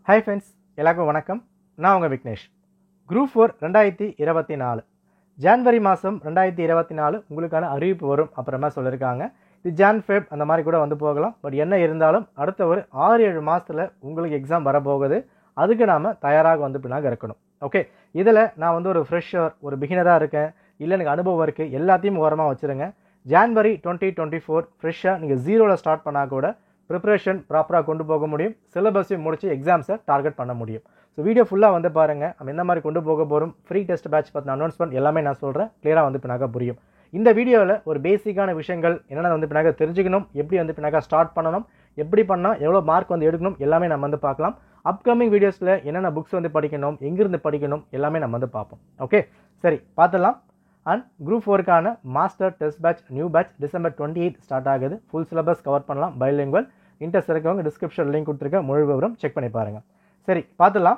Hi friends, எல்லாருக்கும் வணக்கம். நான் உங்கள் விக்னேஷ். குரூப் 4 2024 ஜான்வரி மாதம் 2024 உங்களுக்கான அறிவிப்பு வரும் அப்புறமா சொல்லியிருக்காங்க. இது ஜான் ஃபெப் அந்த மாதிரி கூட வந்து போகலாம். பட் என்ன இருந்தாலும் அடுத்த ஒரு 6-7 மாதத்தில் உங்களுக்கு எக்ஸாம் வரப்போகுது. அதுக்கு நாம் தயாராக வந்து பின்னாக இருக்கணும். ஓகே, இதில் நான் வந்து ஒரு ஃப்ரெஷர், ஒரு பிகினராக இருக்கேன், இல்லை எனக்கு அனுபவம் இருக்குது, எல்லாத்தையும் ஓரமாக வச்சுருங்க. ஜான்வரி 2024 ஃப்ரெஷ்ஷாக நீங்கள் 0ல் ஸ்டார்ட் பண்ணால் கூட ப்ரிப்பரேஷன் ப்ராப்பராக கொண்டு போக முடியும். சிலபஸையும் முடிச்சு எக்ஸாம்ஸை டார்கெட் பண்ண முடியும். ஸோ வீடியோ ஃபுல்லாக வந்து பாருங்கள். நம்ம என்ன மாதிரி கொண்டு போக போகிறோம், ஃப்ரீ டெஸ்ட் பேட்ச் பற்றின அனௌன்ஸ்மெண்ட் எல்லாமே நான் சொல்கிறேன். கிளியராக வந்து பின்னாக புரியும். இந்த வீடியோவில் ஒரு பேசிக்கான விஷயங்கள் என்னென்ன வந்து பின்னாக தெரிஞ்சுக்கணும், எப்படி வந்து பின்னாக ஸ்டார்ட் பண்ணணும், எப்படி பண்ணால் எவ்வளோ மார்க் வந்து எடுக்கணும் எல்லாமே நம்ம வந்து பார்க்கலாம். அப்கமிங் வீடியோஸில் என்னென்ன புக்ஸ் வந்து படிக்கணும், எங்கிருந்து படிக்கணும் எல்லாமே நம்ம வந்து பார்ப்போம். ஓகே, சரி பார்த்துடலாம். அண்ட் குரூப் 4க்கான master test batch new batch December 28 start ஆகுது. ஃபுல் சிலபஸ் கவர் பண்ணலாம். பைலிங்குவல் இன்ட்ரெஸ்ட் இருக்கவங்க டிஸ்கிரிப்ஷன் லிங்க் கொடுத்துருக்க முழு விவரம் செக் பண்ணி பாருங்கள். சரி பார்த்துடலாம்.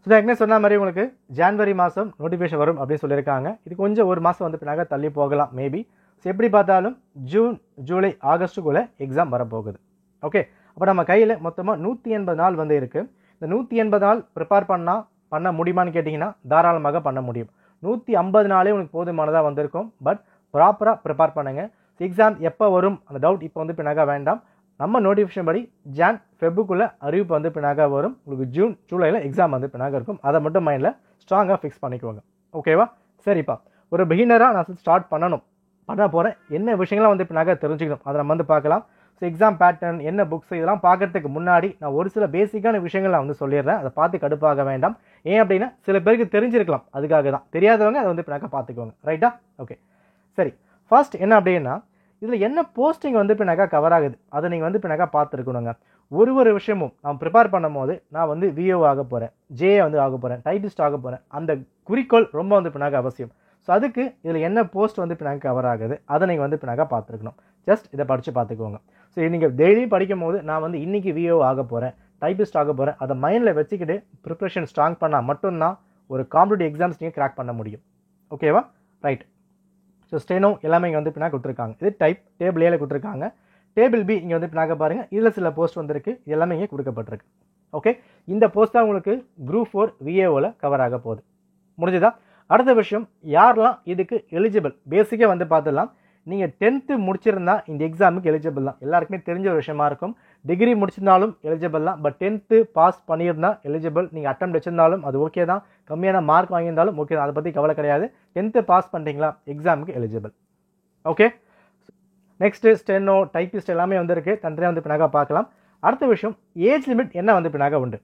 ஸோ ஏற்கனவே சொன்ன மாதிரி உங்களுக்கு ஜான்வரி மாதம் நோட்டிஃபிகேஷன் வரும் அப்படின்னு சொல்லியிருக்காங்க. இது கொஞ்சம் ஒரு மாதம் வந்து பின்னாக தள்ளி போகலாம் மேபி. ஸோ எப்படி பார்த்தாலும் ஜூன், ஜூலை, ஆகஸ்ட்டுக்குள்ளே எக்ஸாம் வரப்போகுது. ஓகே, அப்போ நம்ம கையில் மொத்தமாக 180 நாள் வந்து இருக்குது. இந்த 180 நாள் ப்ரிப்பேர் பண்ண முடியுமான்னு கேட்டிங்கன்னா தாராளமாக பண்ண முடியும். 150 நாளே உங்களுக்கு போதுமானதாக வந்திருக்கும். பட் ப்ராப்பராக ப்ரிப்பேர் பண்ணுங்கள். எக்ஸாம் எப்போ வரும் அந்த டவுட் இப்போ வந்து பின்னாக வேண்டாம். நம்ம நோட்டிஃபிகேஷன் படி ஜான் ஃபெப்புக்குள்ளே அறிவிப்பு வந்து பின்னாக வரும். உங்களுக்கு ஜூன், ஜூலையில் எக்ஸாம் வந்து பின்னாக இருக்கும். அதை மட்டும் மைண்டில் ஸ்ட்ராங்காக ஃபிக்ஸ் பண்ணிக்குவாங்க. ஓகேவா? சரிப்பா, ஒரு பிகினராக நான் ஸ்டார்ட் பண்ண போகிறேன். என்ன விஷயங்கள்லாம் வந்து பின்னாக தெரிஞ்சுக்கணும் அதை நம்ம வந்து பார்க்கலாம். ஸோ எக்ஸாம் பேட்டர்ன், என்ன புக்ஸ், இதெல்லாம் பார்க்கறதுக்கு முன்னாடி நான் ஒரு சில பேசிக்கான விஷயங்கள் நான் வந்து சொல்லிடுறேன். அதை பார்த்து கடுப்பாக வேண்டாம். ஏன் அப்படின்னா சில பேருக்கு தெரிஞ்சிருக்கலாம், அதுக்காக தான். தெரியாதவங்க அதை வந்து பின்னாக பார்த்துக்குவாங்க. ரைட்டா? ஓகே, சரி. ஃபர்ஸ்ட் என்ன அப்படின்னா, இதில் என்ன போஸ்டிங் வந்து பின்னாக்கா கவர் ஆகுது அதை நீங்கள் வந்து பின்னாக்கா பார்த்துருக்கணுங்க. ஒரு விஷயமும் நான் ப்ரிப்பேர் பண்ணும் போது நான் வந்து விஓ ஆக போகிறேன், ஜேஏ வந்து ஆக போகிறேன், டைபிஸ்ட் ஆக போகிறேன், அந்த குறிக்கோள் ரொம்ப வந்து பின்னாக அவசியம். ஸோ அதுக்கு இதில் என்ன போஸ்ட் வந்து பின்னாக கவர் ஆகுது அதை நீங்கள் வந்து பின்னாக பார்த்துருக்கணும். ஜஸ்ட் இதை படித்து பார்த்துக்கோங்க. ஸோ நீங்கள் டெய்லியும் படிக்கும் போது நான் வந்து இன்றைக்கி விஓ ஆக போகிறேன், டைபிஸ்ட் ஆக போகிறேன், அதை மைண்டில் வச்சுக்கிட்டு ப்ரிப்ரேஷன் ஸ்ட்ராங் பண்ணால் மட்டும்தான் ஒரு காம்படிட்டிவ் எக்ஸாம்ஸ் நீங்கள் கிராக் பண்ண முடியும். ஓகேவா? ரைட். ஸோ ஸ்டெனோ எல்லாமே இங்கே வந்து பின்னாக கொடுத்துருக்காங்க. இது டைப் டேபிள் ஏல கொடுத்துருக்காங்க. டேபிள் பி இங்கே வந்து பின்னாக பாருங்கள். இதில் சில போஸ்ட் வந்திருக்கு. இது எல்லாமே இங்கே கொடுக்கப்பட்டிருக்கு. ஓகே, இந்த போஸ்ட் தான் உங்களுக்கு குரூப் 4 விஏஓவில் கவர் ஆக போகுது. முடிஞ்சுதா? அடுத்த விஷயம், யாரெல்லாம் இதுக்கு எலிஜிபிள் பேசிக்காக வந்து பார்த்துடலாம். நீங்கள் 10th முடிச்சிருந்தா இந்த எக்ஸாமுக்கு எலிஜிபிள் தான். எல்லாருக்குமே தெரிஞ்ச ஒரு விஷயமா இருக்கும். டிகிரி முடிச்சிருந்தாலும் எலிஜிபிள் தான். பட் 10th பாஸ் பண்ணியிருந்தால் எலிஜிபிள். நீங்கள் அட்டம் வச்சிருந்தாலும் அது ஓகே தான். கம்மியான மார்க் வாங்கியிருந்தாலும் ஓகே தான். அதை பற்றி கவலை கிடையாது. 10th பாஸ் பண்ணிட்டீங்களா எக்ஸாமுக்கு eligible. Okay, next steno, typist எல்லாமே வந்துருக்கு. தனியாக வந்து பின்னாக பார்க்கலாம். அடுத்த விஷயம், ஏஜ் லிமிட் என்ன வந்து பின்னாக உண்டு.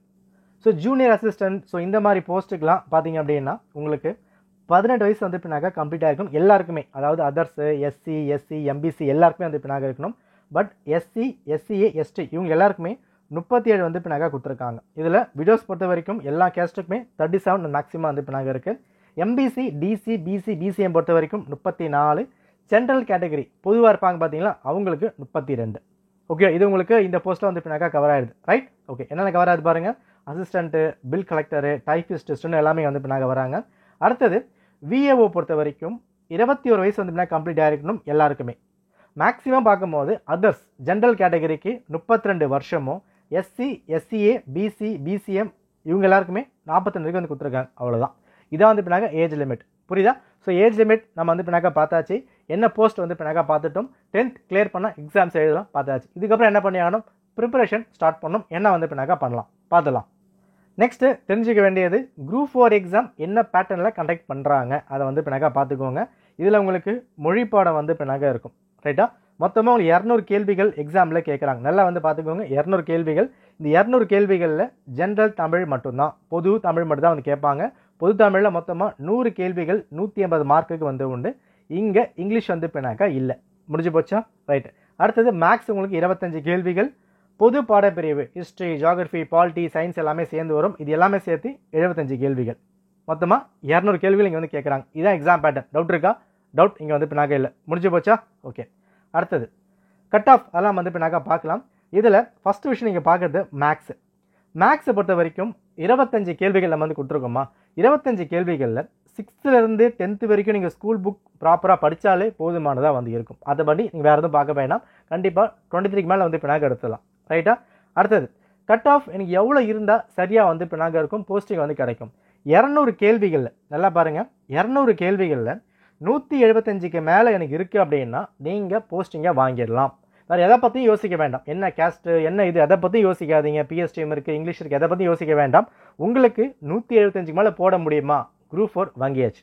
ஸோ ஜூனியர் அசிஸ்டன்ட், ஸோ இந்த மாதிரி போஸ்ட்டுக்கெலாம் பார்த்தீங்க அப்படின்னா உங்களுக்கு 18 வயசு வந்து பின்னாக கம்ப்ளீட் ஆகிருக்கும் எல்லாருக்குமே. அதாவது அதர்ஸு, எஸ்சி, எஸ்சி, எம்பிசி எல்லாருக்குமே வந்து பின்னாக இருக்கணும். பட் எஸ்சி, எஸ்சிஏ, எஸ்டி இவங்க எல்லாருக்குமே 37 வந்து பின்னாக கொடுத்துருக்காங்க. இதில் விடோஸ் பொறுத்த வரைக்கும் எல்லா கேஸ்ட்டுக்குமே 37 மேக்ஸிமம் வந்து பின்னாக இருக்குது. எம்பிசி, டிசி, பிசி, பிசிஎம் பொறுத்த வரைக்கும் 34. ஜென்ரல் கேட்டகரி பொதுவாக இருப்பாங்க பார்த்தீங்களா, அவங்களுக்கு 32. ஓகே, இது உங்களுக்கு இந்த போஸ்ட்டில் வந்து பின்னாக கவர் ஆகிடுது. ரைட்? ஓகே, என்னென்ன கவர் ஆகுது பாருங்கள். அசிஸ்டண்ட்டு, பில் கலெக்டரு, டைப்பிஸ்ட்டு எல்லாமே வந்து பின்னாக வராங்க. அடுத்தது விஏஓ பொறுத்த வரைக்கும் 21 வயசு வந்து பின்னாக கம்ப்ளீட் ஆகிருக்கணும் எல்லாருக்குமே. மேக்ஸிமம் பார்க்கும்போது அதர்ஸ் ஜென்ரல் கேட்டகரிக்கு 32 வருஷமும், எஸ்சி, எஸ்சிஏ, பிசி, பிசிஎம் இவங்க எல்லாருக்குமே 42 வரைக்கும் வந்து கொடுத்துருக்காங்க. அவ்வளோதான். இதான் வந்து பின்னாக ஏஜ் லிமிட். புரியுதா? ஸோ ஏஜ் லிமிட் நம்ம வந்து பின்னாக பார்த்தாச்சு. என்ன போஸ்ட் வந்து பின்னாக பார்த்துட்டோம். 10th கிளியர் பண்ணால் எக்ஸாம்ஸ் எழுதலாம் பார்த்தாச்சு. இதுக்கப்புறம் என்ன பண்ணி ஆகணும், ப்ரிப்பரேஷன் ஸ்டார்ட் பண்ணணும். என்ன வந்து பின்னாக பண்ணலாம் பார்த்துலாம். நெக்ஸ்ட்டு தெரிஞ்சுக்க வேண்டியது, குரூப் 4 எக்ஸாம் என்ன பேட்டர்னில் கண்டக்ட் பண்ணுறாங்க அதை வந்து பின்னாக பார்த்துக்கோங்க. இதில் உங்களுக்கு மொழி பாடம் வந்து பின்னாக இருக்கும். ரைட்டா? மொத்தமாக உங்களுக்கு 200 கேள்விகள் எக்ஸாமில் கேட்குறாங்க. நல்லா வந்து பார்த்துக்கோங்க. 200 கேள்விகள். இந்த 200 கேள்விகளில் ஜென்ரல் தமிழ் மட்டும்தான், பொது தமிழ் மட்டும் தான் வந்து கேட்பாங்க. பொது தமிழில் மொத்தமாக 100 கேள்விகள் 180 மார்க்குக்கு வந்து உண்டு. இங்கே இங்கிலீஷ் வந்து பின்னாக இல்லை. முடிஞ்சு போச்சா? ரைட்டு. அடுத்தது மேக்ஸ் உங்களுக்கு 25 கேள்விகள். பொது பாடப்பிரிவு ஹிஸ்ட்ரி, ஜியாகிரஃபி, பாலிட்டி, சயின்ஸ் எல்லாமே சேர்ந்து வரும். இது எல்லாமே சேர்த்து 75 கேள்விகள். மொத்தமாக 200 கேள்விகள் இங்கே வந்து கேட்குறாங்க. இதுதான் எக்ஸாம் பேட்டர்ன். டவுட் இருக்கா? டவுட் இங்கே வந்து பின்னாக இல்லை. முடிஞ்சு போச்சா? ஓகே. அடுத்தது கட் ஆஃப் அதெல்லாம் வந்து பின்னாக பார்க்கலாம். இதில் ஃபஸ்ட்டு விஷயம் நீங்கள் பார்க்குறது மேக்ஸு. மேக்ஸை பொறுத்த வரைக்கும் 25 கேள்விகள் நம்ம வந்து கொடுத்துருக்கோமா. 25 கேள்விகளில் 6th 10th வரைக்கும் நீங்கள் ஸ்கூல் புக் ப்ராப்பராக படித்தாலே போதுமானதாக வந்து இருக்கும். அதை படி நீங்கள் வேறு எதுவும் பார்க்க வேண்டாம். கண்டிப்பாக 23க்கு மேலே வந்து பின்னாக எடுத்துடலாம். ரைட்டா? அடுத்தது கட் ஆஃப் எனக்கு எவ்வளோ இருந்தால் சரியாக வந்து பின்னாக இருக்கும் போஸ்டிங் வந்து கிடைக்கும். 200 கேள்விகளில் நல்லா பாருங்கள், 200 கேள்விகளில் 175க்கு மேலே எனக்கு இருக்குது அப்படின்னா நீங்கள் போஸ்டிங்கை வாங்கிடலாம். வேறு எதை பற்றியும் யோசிக்க வேண்டாம். என்ன கேஸ்ட்டு என்ன இது எதை பற்றியும் யோசிக்காதீங்க. பிஎஸ்டிஎம் இருக்குது, இங்கிலீஷ் இருக்குது, எதை பற்றியும் யோசிக்க வேண்டாம். உங்களுக்கு 175க்கு மேலே போட முடியுமா? குரூப் 4 வாங்கியாச்சு.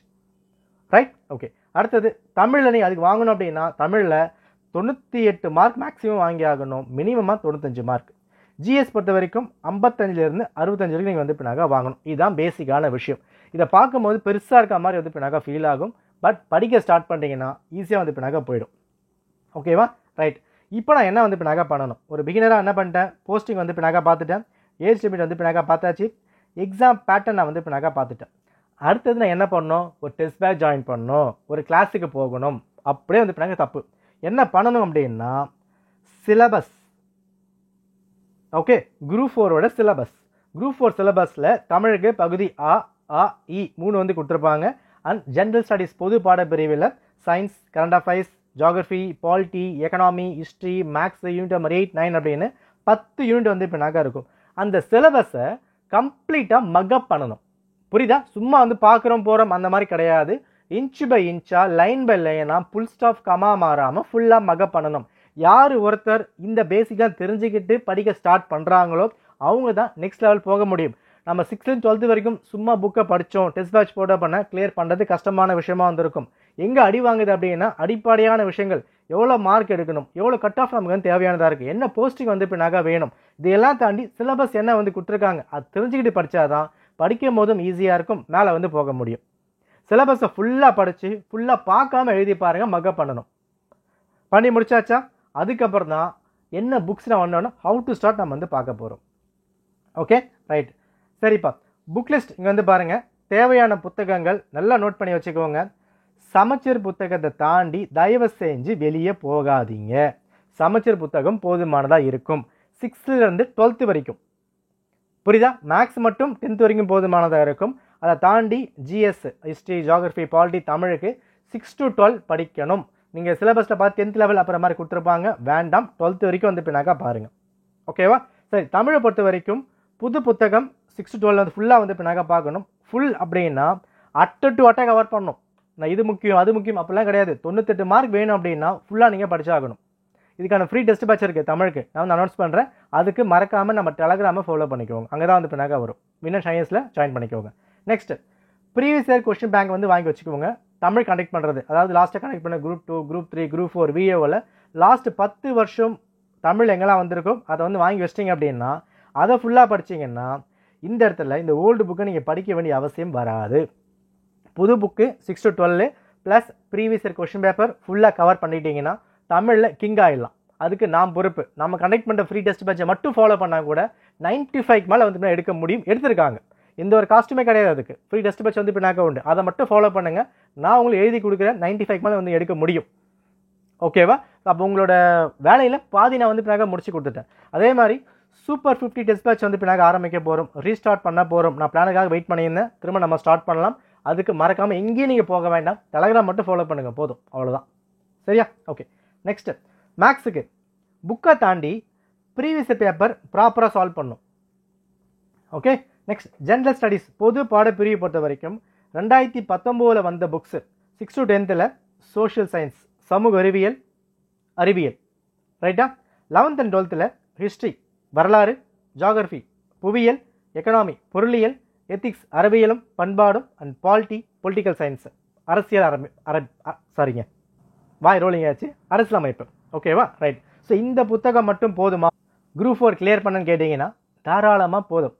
Right, okay. அடுத்தது தமிழில் நீங்கள் அதுக்கு வாங்கணும் அப்படின்னா தமிழில் 98 மார்க் மேக்ஸிமம் வாங்கி ஆகணும், மினிமமாக 95 மார்க். ஜிஎஸ் பொறுத்த வரைக்கும் 55லேருந்து 65 வரைக்கும் நீங்கள் வந்து பின்னாக வாங்கணும். இதுதான் பேசிக்கான விஷயம். இதை பார்க்கும்போது பெருசாக இருக்க மாதிரி வந்து பின்னாக ஃபீல் ஆகும். பட் படிக்க ஸ்டார்ட் பண்ணிட்டீங்கன்னா ஈஸியாக வந்து பின்னாக போயிடும். ஓகேவா? ரைட். இப்போ நான் என்ன வந்து பின்னாக பண்ணணும்? ஒரு பிகினராக என்ன பண்ணிட்டேன், போஸ்டிங் வந்து பின்னாக பார்த்துட்டேன், ஏஜ் லிமிட் வந்து பின்னாக பார்த்தாச்சு, எக்ஸாம் பேட்டர்ன் நான் வந்து பின்னாக பார்த்துட்டேன். அடுத்தது நான் என்ன பண்ணணும்? ஒரு டெஸ்ட் பேட்ச் ஜாயின் பண்ணணும், ஒரு கிளாஸுக்கு போகணும். அப்படியே வந்து பின்னாக தப்பு. என்ன பண்ணணும் அப்படின்னா சிலபஸ். ஓகே, குரூப் 4ஓட சிலபஸ். குரூப் 4 சிலபஸில் தமிழுக்கு பகுதி A, A, E 3 வந்து கொடுத்துருப்பாங்க. அண்ட் ஜென்ரல் ஸ்டடீஸ் பொது பாடப்பிரிவில் science, current affairs, geography, polity, economy, history, maths unit number 8, 9 அப்படின்னு 10 யூனிட் வந்து பின்னாக இருக்கும். அந்த சிலபஸை கம்ப்ளீட்டாக மக்கப் பண்ணணும். புரியுதா? சும்மா வந்து பார்க்குறோம் போகிறோம் அந்த மாதிரி கிடையாது. இன்ச்சு பை இன்ச்சாக, லைன் பை லைனாக, ஃபுல் ஸ்டாப் கமா மாறாமல் ஃபுல்லாக மக்கப் பண்ணணும். யார் ஒருத்தர் இந்த பேசிக்காக தெரிஞ்சுக்கிட்டு படிக்க ஸ்டார்ட் பண்ணுறாங்களோ அவங்க தான் நெக்ஸ்ட் லெவல் போக முடியும். நம்ம 6th 12th வரைக்கும் சும்மா புக்கை படித்தோம், டெஸ்ட் பேட்ச் போட பண்ண கிளியர் பண்ணுறது கஷ்டமான விஷயமா வந்திருக்கும். எங்கே அடி வாங்குது அப்படின்னா அடிப்படையான விஷயங்கள், எவ்வளோ மார்க் எடுக்கணும், எவ்வளோ கட் ஆஃப் நமக்கு வந்து தேவையானதாக இருக்குது, என்ன போஸ்டிங் வந்து பின்னாக வேணும், இதையெல்லாம் தாண்டி சிலபஸ் என்ன வந்து கொடுத்துருக்காங்க அது தெரிஞ்சுக்கிட்டு படித்தாதான் படிக்கும் போதும் ஈஸியாக இருக்கும், மேலே வந்து போக முடியும். சிலபஸை ஃபுல்லாக படித்து ஃபுல்லாக பார்க்காம எழுதி பாருங்கள், மக்கப் பண்ணணும். பண்ணி முடிச்சாச்சா? அதுக்கப்புறம் தான் என்ன புக்ஸ் நான் வந்தோன்னா ஹவு டு ஸ்டார்ட் நம்ம வந்து பார்க்க போகிறோம். Okay, right. சரிப்பா, புக் லிஸ்ட் இங்கே வந்து பாருங்கள். தேவையான புத்தகங்கள் நல்லா நோட் பண்ணி வச்சுக்கோங்க. சமச்சீர் புத்தகத்தை தாண்டி தயவு செஞ்சு வெளியே போகாதீங்க. சமச்சீர் புத்தகம் போதுமானதாக இருக்கும் 6th 12th வரைக்கும். புரியுதா? மேக்ஸ் மட்டும் 10th வரைக்கும் போதுமானதாக இருக்கும். அதை தாண்டி ஜிஎஸ், ஹிஸ்ட்ரி, ஜியாகிரஃபி, பாலிட்டி, தமிழுக்கு 6 to 12 படிக்கணும். நீங்கள் சிலபஸில் பார்த்து 10th லெவல் அப்புறம் மாதிரி கொடுத்துருப்பாங்க, வேண்டாம். 12th வரைக்கும் வந்து பின்னாக்கா பாருங்கள். ஓகேவா? சரி, தமிழை பொறுத்த வரைக்கும் புது புத்தகம் 6 to 12 வந்து ஃபுல்லாக வந்து பின்னாக்கா பார்க்கணும். ஃபுல் அப்படின்னா அட்டை டு அட்டை கவர் பண்ணணும். நான் இது முக்கியம் அது முக்கியம் அப்படிலாம் கிடையாது. 98 மார்க் வேணும் அப்படின்னா ஃபுல்லாக நீங்கள் படிச்சாகணும். இதுக்கான ஃப்ரீ டெஸ்ட் பேட்ச் இருக்குது தமிழுக்கு, நான் வந்து அனௌன்ஸ் பண்ணுறேன். அதுக்கு மறக்காமல் நம்ம டெலகிராமை ஃபாலோ பண்ணிக்கோங்க, அங்கே தான் வந்து பின்னாக்கா வரும். வின்னர் சயின்ஸில் ஜாயின் பண்ணிக்கோங்க. Next, previous year question bank வந்து வாங்கி வச்சுக்கோங்க. தமிழ் கண்டக்ட் பண்ணுறது, அதாவது லாஸ்ட்டாக கனெக்ட் பண்ண குரூப் 2, குரூப் 3, குரூப் 4 விஏஓவில் லாஸ்ட் 10 வருஷம் தமிழ் எங்கெல்லாம் வந்திருக்கோ அதை வந்து வாங்கி வச்சிட்டிங்க அப்படின்னா அதை ஃபுல்லாக படிச்சிங்கன்னா இந்த இடத்துல இந்த ஓல்டு புக்கை நீங்கள் படிக்க வேண்டிய அவசியம் வராது. புது book 6 to 12 plus previous year question paper ஃபுல்லாக கவர் பண்ணிட்டீங்கன்னா தமிழில் கிங் ஆகிடலாம். அதுக்கு நாம் பொறுப்பு. நம்ம கண்டக்ட் பண்ணுற ஃப்ரீ டெஸ்ட் பேட்சை மட்டும் ஃபாலோ பண்ணால் கூட 95 மேலே வந்து எடுக்க முடியும். எடுத்திருக்காங்க, எந்த ஒரு காஸ்ட்டுமே கிடையாது. அதுக்கு ஃப்ரீ டெஸ்ட் பேட்ச் வந்து பின்னாக்க உண்டு. அதை மட்டும் ஃபாலோ பண்ணுங்கள். நான் உங்களுக்கு எழுதி கொடுக்குறேன், 95 மேலே வந்து எடுக்க முடியும். ஓகேவா? அப்போ உங்களோட வேலையில் பாதி நான் வந்து பின்னாக முடிச்சு கொடுத்துட்டேன். அதே மாதிரி சூப்பர் 50 டெஸ்ட் பேட்ச் வந்து பின்னாக ஆரம்பிக்க போகிறோம், ரீஸ்டார்ட் பண்ண போகிறோம். நான் பிளானுக்காக வெயிட் பண்ணியிருந்தேன், திரும்ப நம்ம ஸ்டார்ட் பண்ணலாம். அதுக்கு மறக்காமல் எங்கேயும் நீங்கள் போக வேண்டாம், டெலகிராம் மட்டும் ஃபாலோ பண்ணுங்கள், போதும், அவ்வளோதான். சரியா? ஓகே. நெக்ஸ்ட்டு, மேக்ஸுக்கு புக்கை தாண்டி ப்ரீவியஸ் பேப்பர் ப்ராப்பராக சால்வ் பண்ணும். ஓகே. நெக்ஸ்ட், ஜென்ரல் ஸ்டடீஸ் பொது பாடப்பிரிவு பொறுத்த வரைக்கும் 2019 வந்த books 6 to 10th social science, சமூக அறிவியல், அறிவியல். ரைட்டா? 11th and 12th ஹிஸ்ட்ரி, வரலாறு, ஜியாகிரஃபி, புவியியல், எக்கனாமி, பொருளியல், எத்திக்ஸ், அறிவியலும் பண்பாடும், அண்ட் பாலிட்டி, பொலிட்டிக்கல் சயின்ஸு, அரசியல் சாரிங்க வாய் ரோலிங் ஆச்சு, அரசியல் அமைப்பு. ஓகேவா? ரைட். ஸோ இந்த புத்தகம் மட்டும் போதுமா குரூப் 4 கிளியர் பண்ணுன்னு கேட்டிங்கன்னா தாராளமாக போதும்.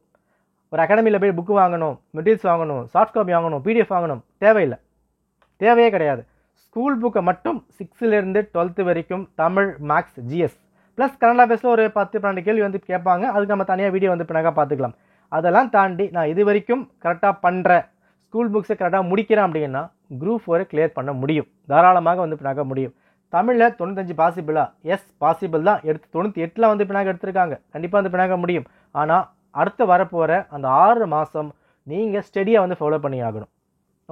ஒரு அகாடமியில் போய் புக்கு வாங்கணும், மெட்டீரியல்ஸ் வாங்கணும், சாஃப்ட் காப்பி வாங்கணும், பிடிஎஃப் வாங்கணும், தேவையில்லை, தேவையே கிடையாது. ஸ்கூல் புக்கை மட்டும் 6th 12th வரைக்கும் தமிழ், மேக்ஸ், ஜிஎஸ் ப்ளஸ் கனடா பேஸில் ஒரு 10-12 கேள்வி வந்து கேட்பாங்க. அதுக்கு நம்ம தனியாக வீடியோ வந்து பின்னாக பார்த்துக்கலாம். அதெல்லாம் தாண்டி நான் இது வரைக்கும் கரெக்டாக பண்ணுறேன், ஸ்கூல் புக்ஸை கரெக்டாக முடிக்கிறேன் அப்படின்னா குரூப் 4 கிளியர் பண்ண முடியும், தாராளமாக வந்து பின்னாக முடியும். தமிழில் 95 பாசிபிளா? எஸ், பாசிபிள் தான். 98 வந்து பின்னாக எடுத்திருக்காங்க, கண்டிப்பாக வந்து பின்னாக முடியும். ஆனால் அடுத்து வரப்போகிற அந்த 6 மாதம் நீங்கள் ஸ்டடியாக வந்து ஃபாலோ பண்ணி ஆகணும்.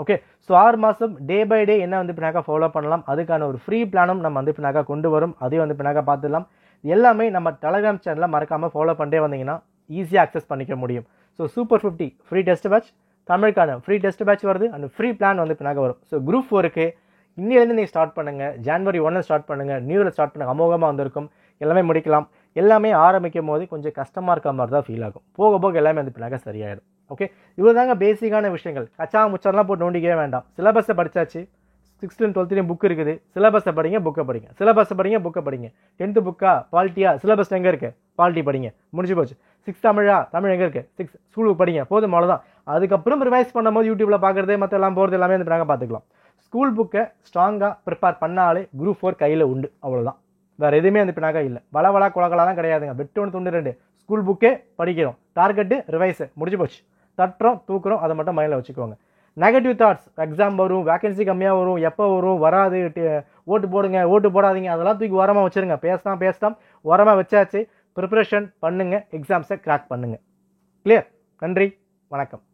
ஓகே. ஸோ 6 மாதம் டே பை டே என்ன வந்து பின்னாக ஃபாலோ பண்ணலாம், அதுக்கான ஒரு ஃப்ரீ பிளானும் நம்ம வந்து பின்னாக கொண்டு வரும், அதையும் வந்து பின்னாக பார்த்துடலாம். எல்லாமே நம்ம டெலகிராம் சேனலில் மறக்காமல் ஃபாலோ பண்ணிட்டே வந்தீங்கன்னா ஈஸியாக அக்சஸ் பண்ணிக்க முடியும். So super 50 free test batch, தமிழுக்கான ஃப்ரீ டெஸ்ட் பேட்ச் வருது அண்ட் ஃப்ரீ பிளான் வந்து பின்னாக வரும். ஸோ குரூப் 4க்கு இன்னிலேருந்து நீங்கள் ஸ்டார்ட் பண்ணுங்கள். ஜனவரி 1 ஸ்டார்ட் பண்ணுங்கள், நியூவில் ஸ்டார்ட் பண்ணுங்கள். அமோகமாக வந்திருக்கும், எல்லாமே முடிக்கலாம். எல்லாமே ஆரம்பிக்கும் போது கொஞ்சம் கஷ்டமாக இருக்க மாதிரி தான் ஃபீல் ஆகும். போக போக எல்லாமே வந்து பின்னாக சரியாயிடும். ஓகே, இவ்வளோ தாங்க பேசிக்கான விஷயங்கள். கச்சா முச்சாரெலாம் போட்டு நோண்டிக்கவே வேண்டாம். சிலபஸை படித்தாச்சு, 6th and 12th புக் இருக்குது. சிலபஸை படிங்க, புக்கை படிங்க. சிலபஸை படிங்க, புக்கை படிங்க. 10th புக்கா பாலிட்டியா, சிலபஸ் எங்கே இருக்குது, பாலிட்டி படிங்க, முடிஞ்சு போச்சு. 6th தமிழா, தமிழ் எங்கே இருக்குது, 6 ஸ்கூலுக்கு படிங்க, போதும், அவ்வளோதான். அதுக்கப்புறம் ரிவைஸ் பண்ணும்போது யூடியூப்பில் பார்க்குறது மற்ற எல்லாம் போகிறது எல்லாமே வந்து நாங்கள் பார்த்துக்கலாம். ஸ்கூல் புக்கை ஸ்ட்ராங்காக ப்ரிப்பேர் பண்ணாலே குரூப் 4 கையில் உண்டு, அவ்வளோதான். வேறு எதுவுமே வந்து பின்னாக இல்லை. வளவளா குலகலாம் கிடையாதுங்க. வெட்டு 1 துண்டு 2 ஸ்கூல் புக்கே படிக்கிறோம். டார்கெட்டு ரிவைஸு, முடிஞ்சு போச்சு. தட்டுறோம், தூக்குறோம், அதை மட்டும் மைண்டில் வச்சுக்கோங்க. நெகட்டிவ் தாட்ஸ், எக்ஸாம் வரும், வேகன்சி கம்மியாக வரும், எப்போ வரும், வராது, ஓட்டு போடுங்க, ஓட்டு போடாதீங்க, அதெல்லாம் தூக்கி ஓரமாக வச்சுருங்க. பேசலாம் ஓரமாக வச்சாச்சு. ப்ரிப்பரேஷன் பண்ணுங்கள், எக்ஸாம்ஸை கிராக் பண்ணுங்கள். கிளியர்? நன்றி, வணக்கம்.